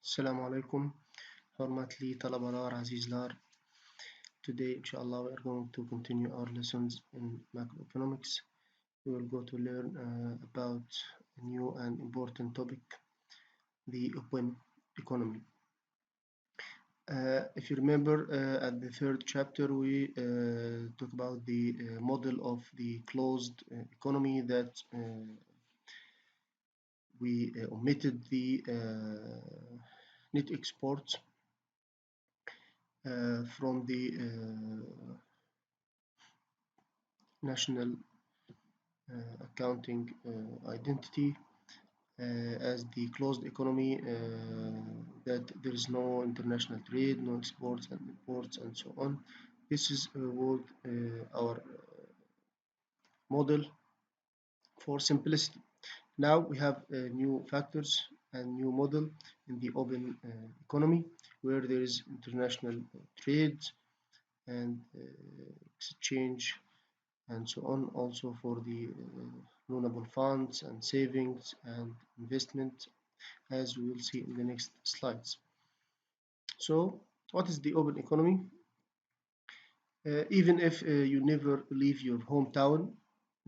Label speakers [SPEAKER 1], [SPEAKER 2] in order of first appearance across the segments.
[SPEAKER 1] السلام عليكم. حرمتلي طلبة لار عزيز لار. Today, inshallah, we are going to continue our lessons in macroeconomics. We will go to learn about a new and important topic, the open economy. If you remember, at the third chapter, we talk about the model of the closed economy that we omitted the net exports from the national accounting identity as the closed economy, that there is no international trade, no exports and imports, and so on. This is what our model for simplicity. Now we have new factors and new model in the open economy where there is international trade and exchange and so on, also for the loanable funds and savings and investment, as we will see in the next slides. So, what is the open economy? Even if you never leave your hometown,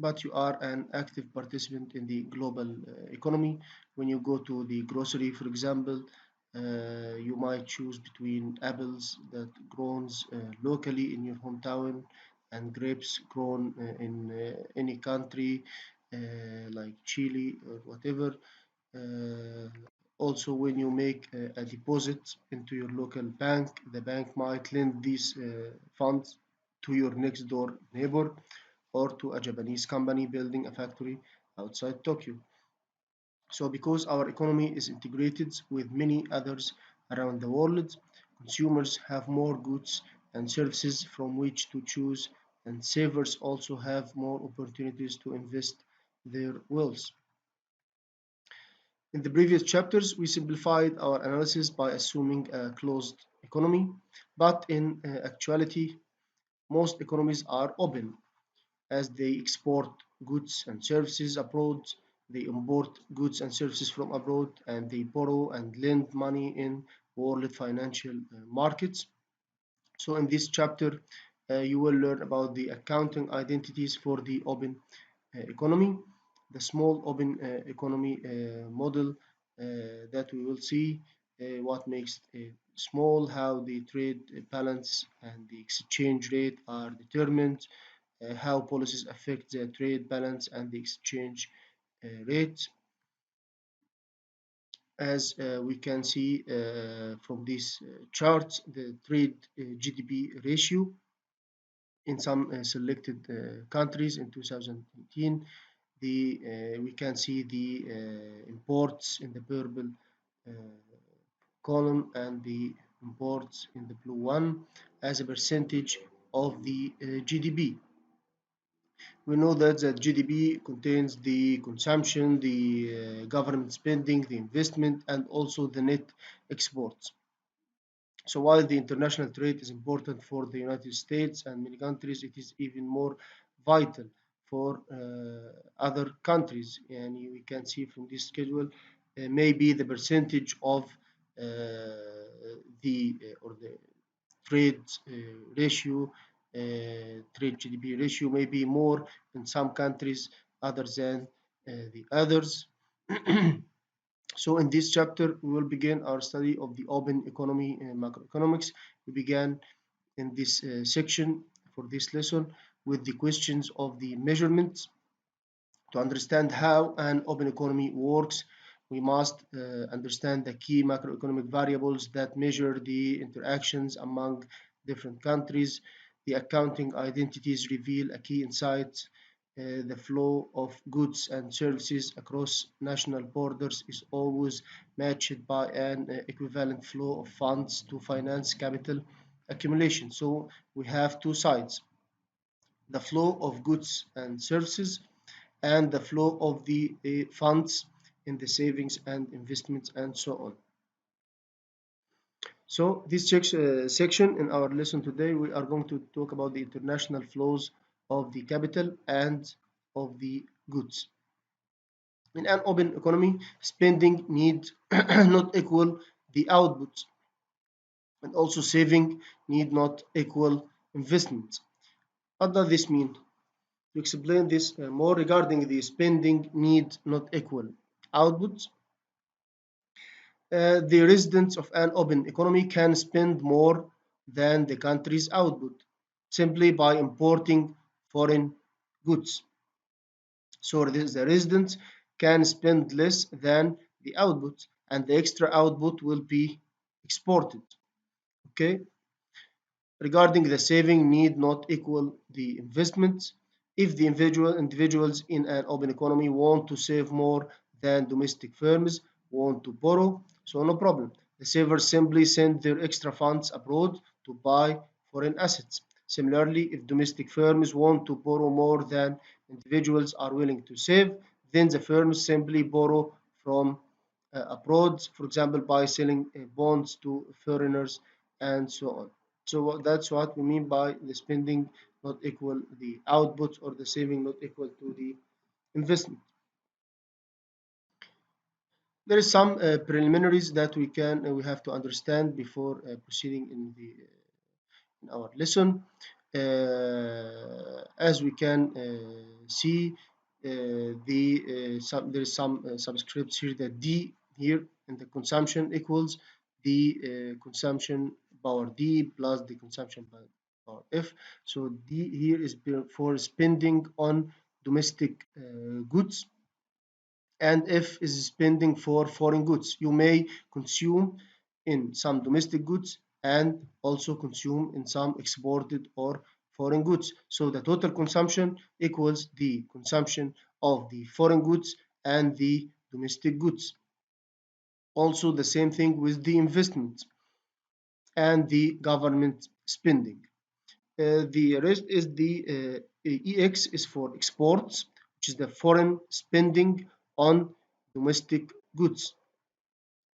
[SPEAKER 1] but you are an active participant in the global economy. When you go to the grocery, for example, you might choose between apples that grows locally in your hometown and grapes grown in any country like Chile or whatever. Uh, Also, when you make a deposit into your local bank, the bank might lend these funds to your next door neighbor or to a Japanese company building a factory outside Tokyo. So, because our economy is integrated with many others around the world, consumers have more goods and services from which to choose, and savers also have more opportunities to invest their wealth. In the previous chapters, we simplified our analysis by assuming a closed economy, but in actuality, most economies are open as they export goods and services abroad, they import goods and services from abroad, and they borrow and lend money in world financial markets. So, in this chapter, you will learn about the accounting identities for the open economy, the small open economy model that we will see, what makes it small, how the trade balance and the exchange rate are determined, how policies affect the trade balance and the exchange rate. As we can see from this chart, the trade GDP ratio in some selected countries in 2018, we can see the imports in the purple uh, column and the imports in the blue one as a percentage of the GDP. We know that the GDP contains the consumption, the government spending, the investment, and also the net exports. So while the international trade is important for the United States and many countries, it is even more vital for other countries. And we can see from this schedule, maybe the percentage of the trade ratio, trade GDP ratio may be more in some countries other than the others. So in this chapter, we will begin our study of the open economy and macroeconomics. We began in this section for this lesson with the questions of the measurements. To understand how an open economy works, we must understand the key macroeconomic variables that measure the interactions among different countries. The accounting identities reveal a key insight. The flow of goods and services across national borders is always matched by an equivalent flow of funds to finance capital accumulation. So we have two sides, the flow of goods and services and the flow of the funds in the savings and investments and so on. So this section in our lesson today, we are going to talk about the international flows of the capital and of the goods. In an open economy, spending needs not equal the output, and also saving need not equal investment. What does this mean? To explain this more regarding the spending need not equal output, the residents of an open economy can spend more than the country's output simply by importing foreign goods. So the residents can spend less than the output, and the extra output will be exported. Okay. Regarding the saving need not equal the investment. If the individuals in an open economy want to save more than domestic firms want to borrow, so no problem. The savers simply send their extra funds abroad to buy foreign assets. Similarly, if domestic firms want to borrow more than individuals are willing to save, then the firms simply borrow from abroad, for example, by selling bonds to foreigners and so on. So that's what we mean by the spending not equal the output or the saving not equal to the investment. There is some preliminaries that we have to understand before proceeding in our lesson. As we can see, there is some subscripts here that D here in the consumption equals the consumption power D plus the consumption power F. So D here is for spending on domestic goods, and F is spending for foreign goods. You may consume in some domestic goods and also consume in some exported or foreign goods. So the total consumption equals the consumption of the foreign goods and the domestic goods. Also the same thing with the investment and the government spending. The rest is the EX is for exports, which is the foreign spending on domestic goods,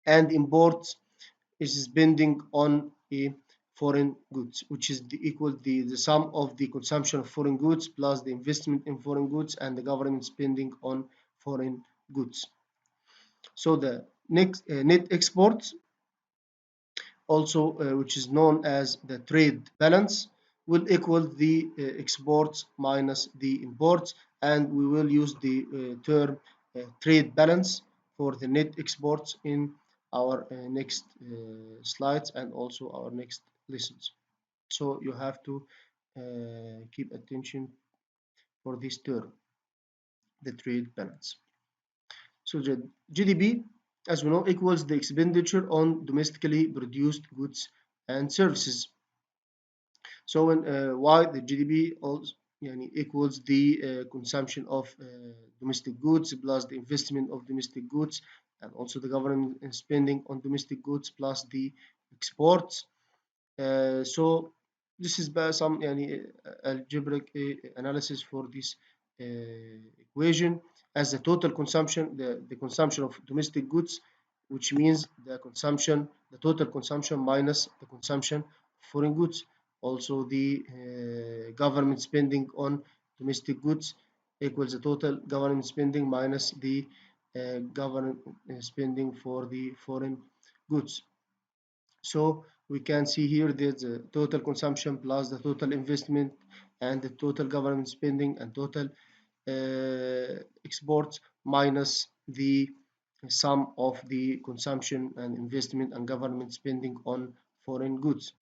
[SPEAKER 1] and imports is spending on a foreign goods, which is equal the sum of the consumption of foreign goods plus the investment in foreign goods and the government spending on foreign goods. So the next net exports, also which is known as the trade balance, will equal the exports minus the imports, and we will use the term trade balance for the net exports in our next slides and also our next lessons. So you have to keep attention for this term, the trade balance. So the GDP, as we know, equals the expenditure on domestically produced goods and services. So when why the GDP also equals the consumption of domestic goods plus the investment of domestic goods and also the government spending on domestic goods plus the exports. So this is by some algebraic analysis for this equation as the total consumption, the consumption of domestic goods, which means the total consumption minus the consumption of foreign goods. Also, the government spending on domestic goods equals the total government spending minus the government spending for the foreign goods. So we can see here that the total consumption plus the total investment and the total government spending and total exports minus the sum of the consumption and investment and government spending on foreign goods,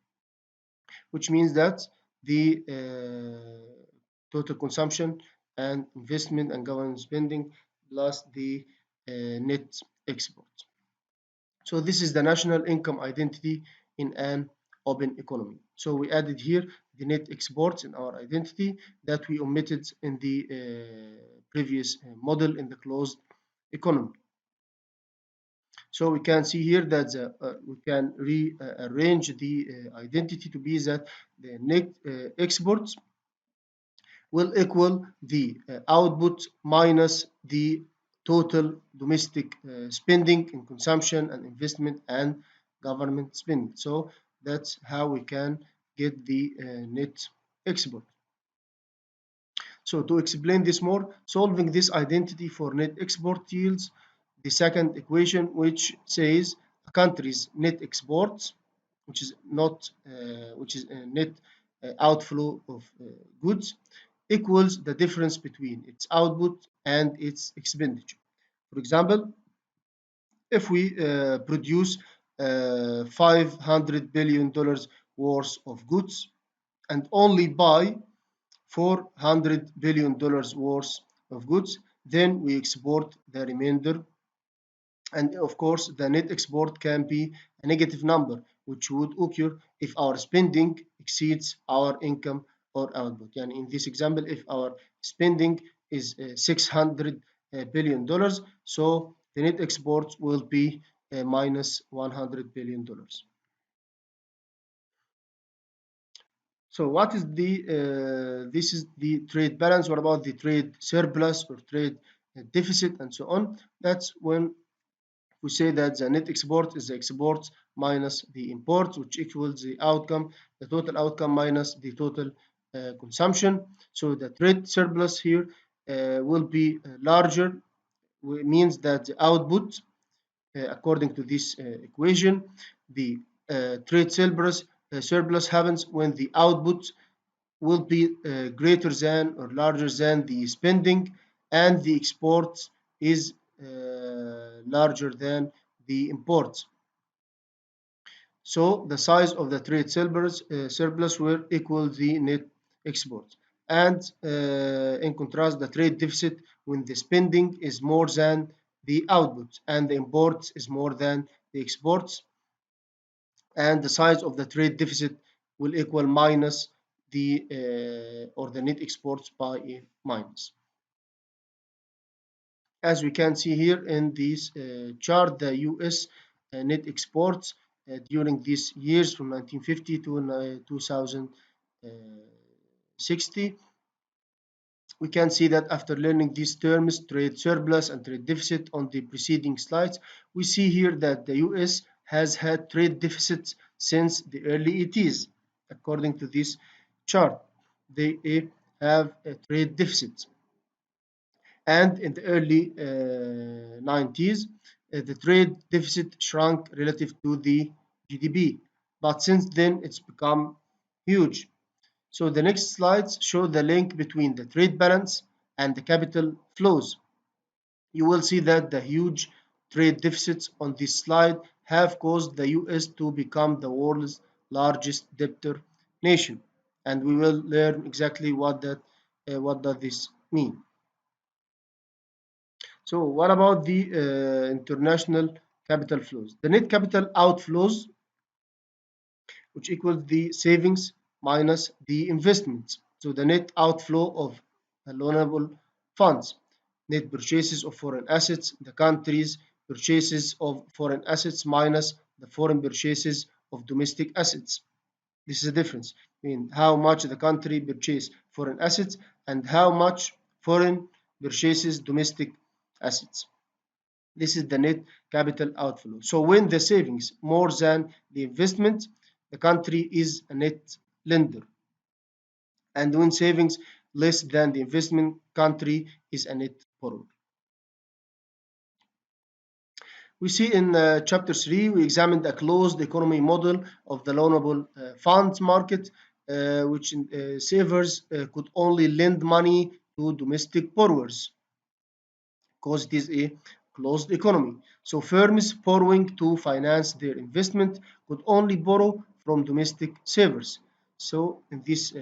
[SPEAKER 1] which means that the total consumption and investment and government spending plus the net export. So this is the national income identity in an open economy. So we added here the net exports in our identity that we omitted in the previous model in the closed economy. So we can see here that we can rearrange the identity to be that the net exports will equal the output minus the total domestic spending in consumption and investment and government spending. So that's how we can get the net export. So to explain this more, solving this identity for net export yields the second equation, which says a country's net exports, which is not which is a net outflow of goods, equals the difference between its output and its expenditure. For example, if we produce $500 billion worth of goods and only buy $400 billion worth of goods, then we export the remainder. And of course, the net export can be a negative number, which would occur if our spending exceeds our income or output. And in this example, if our spending is $600 billion, so the net exports will be minus $100 billion. So what is the this is the trade balance? What about the trade surplus or trade deficit and so on? That's when we say that the net export is the exports minus the imports, which equals the total outcome minus the total consumption. So the trade surplus here will be larger, means that the output, according to this equation, the trade surplus happens when the output will be greater than or larger than the spending, and the exports is larger than the imports. So the size of the trade surplus will equal the net exports. And in contrast, the trade deficit when the spending is more than the output and the imports is more than the exports, and the size of the trade deficit will equal minus the or the net exports by a minus. As we can see here in this chart, the US net exports during these years from 1950 to 2060, we can see that after learning these terms, trade surplus and trade deficit on the preceding slides, we see here that the US has had trade deficits since the early 80s. According to this chart, they have a trade deficit. And in the early 90s, the trade deficit shrunk relative to the GDP. But since then, it's become huge. So the next slides show the link between the trade balance and the capital flows. You will see that the huge trade deficits on this slide have caused the US to become the world's largest debtor nation. And we will learn exactly what does this mean. So what about the international capital flows? The net capital outflows, which equals the savings minus the investments. So the net outflow of loanable funds, net purchases of foreign assets, the country's purchases of foreign assets minus the foreign purchases of domestic assets. This is the difference between how much the country purchases foreign assets and how much foreign purchases domestic assets. This is the net capital outflow. So when the savings more than the investment, the country is a net lender. And when savings less than the investment, country is a net borrower. We see in chapter 3, we examined a closed economy model of the loanable funds market, which savers could only lend money to domestic borrowers, because it is a closed economy. So firms borrowing to finance their investment could only borrow from domestic savers. So in this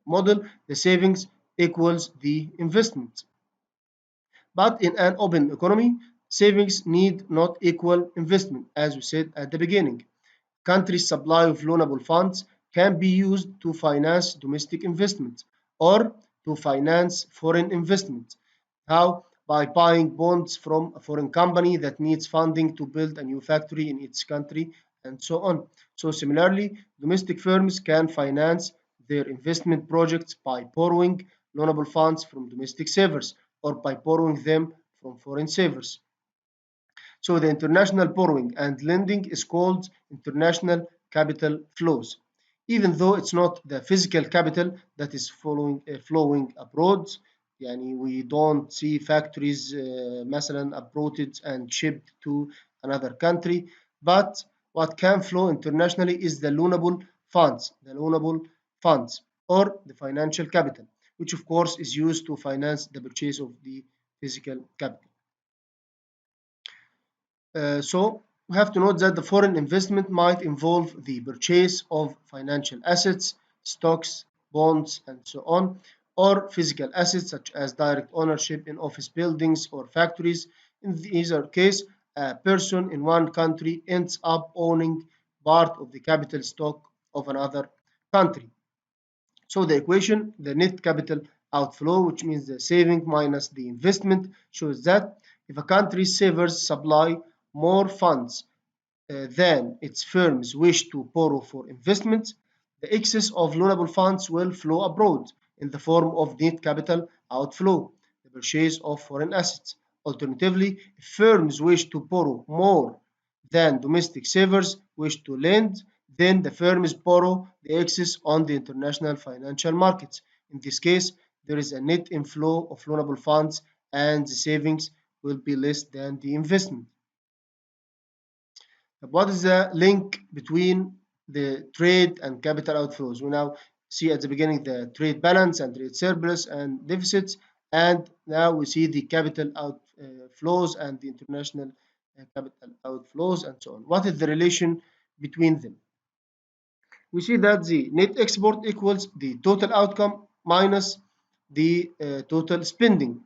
[SPEAKER 1] model, the savings equals the investment. But in an open economy, savings need not equal investment, as we said at the beginning. Country's supply of loanable funds can be used to finance domestic investment or to finance foreign investment. How? By buying bonds from a foreign company that needs funding to build a new factory in its country, and so on. So similarly, domestic firms can finance their investment projects by borrowing loanable funds from domestic savers or by borrowing them from foreign savers. So the international borrowing and lending is called international capital flows, even though it's not the physical capital that is flowing abroad. Yani we don't see factories مثلا uprooted and shipped to another country. But what can flow internationally is the loanable funds, or the financial capital, which of course is used to finance the purchase of the physical capital. So we have to note that the foreign investment might involve the purchase of financial assets, stocks, bonds, and so on, or physical assets such as direct ownership in office buildings or factories. In either case, a person in one country ends up owning part of the capital stock of another country. So the equation, the net capital outflow, which means the saving minus the investment, shows that if a country's savers supply more funds than its firms wish to borrow for investments, the excess of loanable funds will flow abroad in the form of net capital outflow, the purchase of foreign assets. Alternatively, if firms wish to borrow more than domestic savers wish to lend, then the firms borrow the excess on the international financial markets. In this case, there is a net inflow of loanable funds and the savings will be less than the investment. What is the link between the trade and capital outflows? We now see at the beginning the trade balance and trade surplus and deficits, and now we see the capital outflows and the international capital outflows and so on. What is the relation between them? We see that the net export equals the total outcome minus the total spending,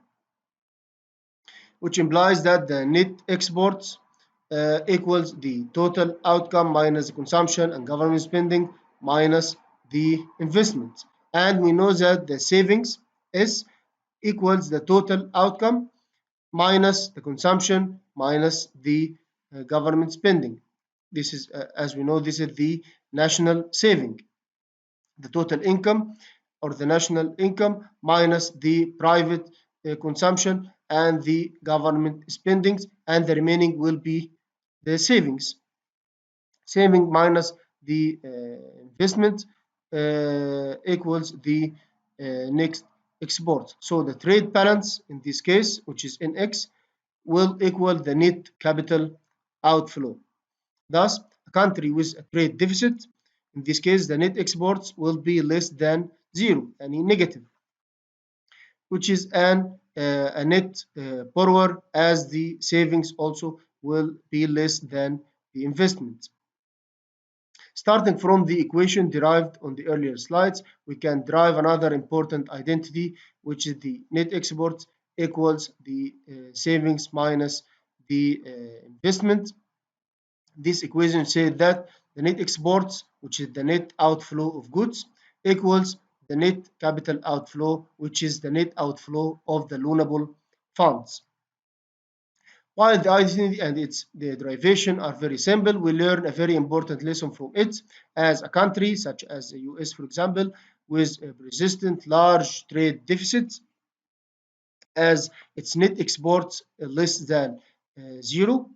[SPEAKER 1] which implies that the net exports equals the total outcome minus the consumption and government spending minus the investments. And we know that the savings is equals the total outcome minus the consumption minus the government spending. This is, as we know, this is the national saving, the total income or the national income minus the private consumption and the government spendings, and the remaining will be the savings. Saving minus the investment equals the next export. So the trade balance in this case, which is NX, will equal the net capital outflow. Thus, a country with a trade deficit, in this case, the net exports will be less than zero, any negative, which is a net borrower, as the savings also will be less than the investment. Starting from the equation derived on the earlier slides, we can derive another important identity, which is the net exports equals the savings minus the investment. This equation says that the net exports, which is the net outflow of goods, equals the net capital outflow, which is the net outflow of the loanable funds. While the identity and the derivation are very simple, we learn a very important lesson from it. As a country such as the US, for example, with a persistent large trade deficit, as its net exports less than zero,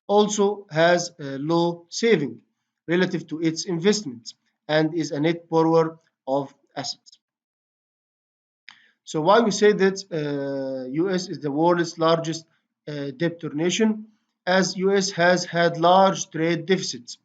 [SPEAKER 1] also has a low saving relative to its investments and is a net borrower of assets. So why we say that US is the world's largest debtor nation, as US has had large trade deficits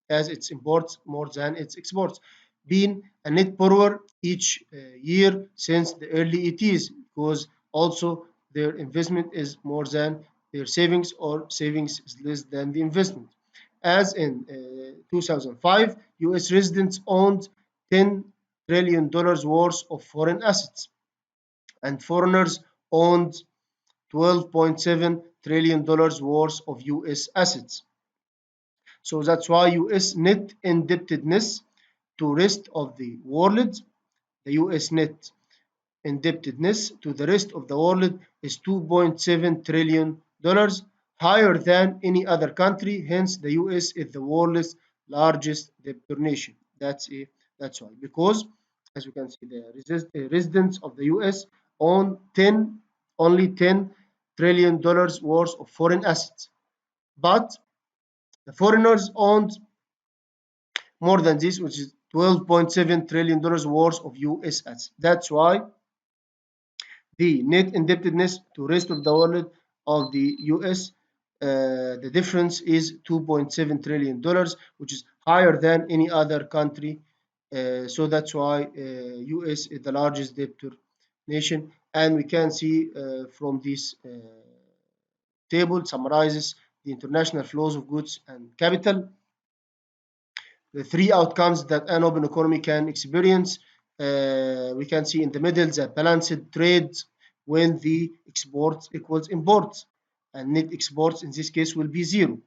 [SPEAKER 1] as its imports more than its exports, being a net borrower each year since the early 80s, because also their investment is more than their savings, or savings is less than the investment. As in 2005, US residents owned $10 trillion worth of foreign assets, and foreigners owned $12.7 trillion worth of US assets. So that's why US net indebtedness to rest of the world, the US net indebtedness to the rest of the world is $2.7 trillion, higher than any other country. Hence, the US is the world's largest debtor nation. That's why, because as you can see, the residents of the US own only $10 trillion worth of foreign assets, but the foreigners owned more than this, which is $12.7 trillion worth of US assets. That's why the net indebtedness to rest of the world of the US The difference is $2.7 trillion, which is higher than any other country. So that's why US is the largest debtor nation. And we can see from this table summarizes the international flows of goods and capital, the three outcomes that an open economy can experience. We can see in the middle the balanced trade when the exports equals imports, and net exports in this case will be zero,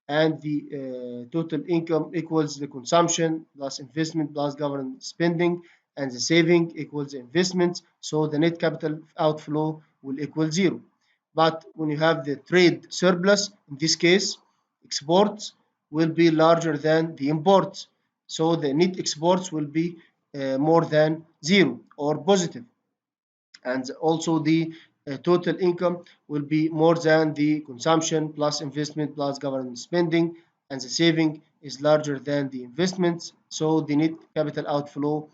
[SPEAKER 1] and the total income equals the consumption plus investment plus government spending, and the saving equals the investment, so the net capital outflow will equal zero. But when you have the trade surplus, in this case exports will be larger than the imports, so the net exports will be more than zero or positive, and also the total income will be more than the consumption plus investment plus government spending, and the saving is larger than the investments, so the net capital outflow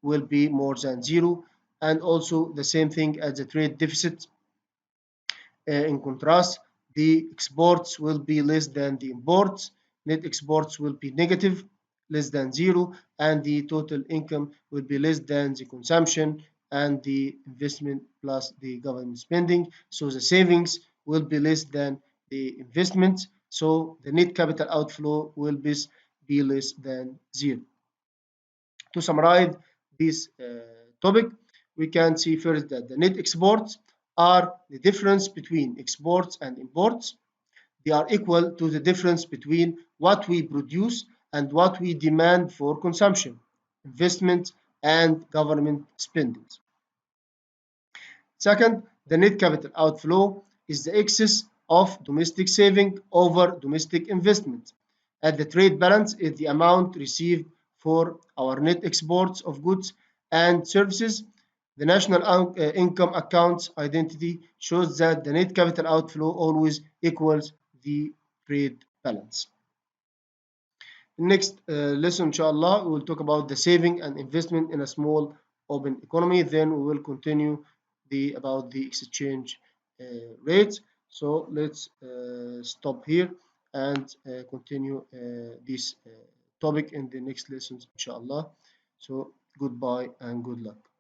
[SPEAKER 1] will be more than zero. And also the same thing as the trade deficit. In contrast, the exports will be less than the imports, net exports will be negative, less than zero, and the total income will be less than the consumption and the investment plus the government spending. So the savings will be less than the investment, so the net capital outflow will be less than zero. To summarize this topic, we can see first that the net exports are the difference between exports and imports. They are equal to the difference between what we produce and what we demand for consumption, investment, and government spending. Second, the net capital outflow is the excess of domestic saving over domestic investment. And the trade balance is the amount received for our net exports of goods and services. The national income accounts identity shows that the net capital outflow always equals the trade balance. Next lesson, inshallah, we will talk about the saving and investment in a small open economy. Then we will continue about the exchange rates. So let's stop here and continue this topic in the next lessons, inshallah. So goodbye and good luck.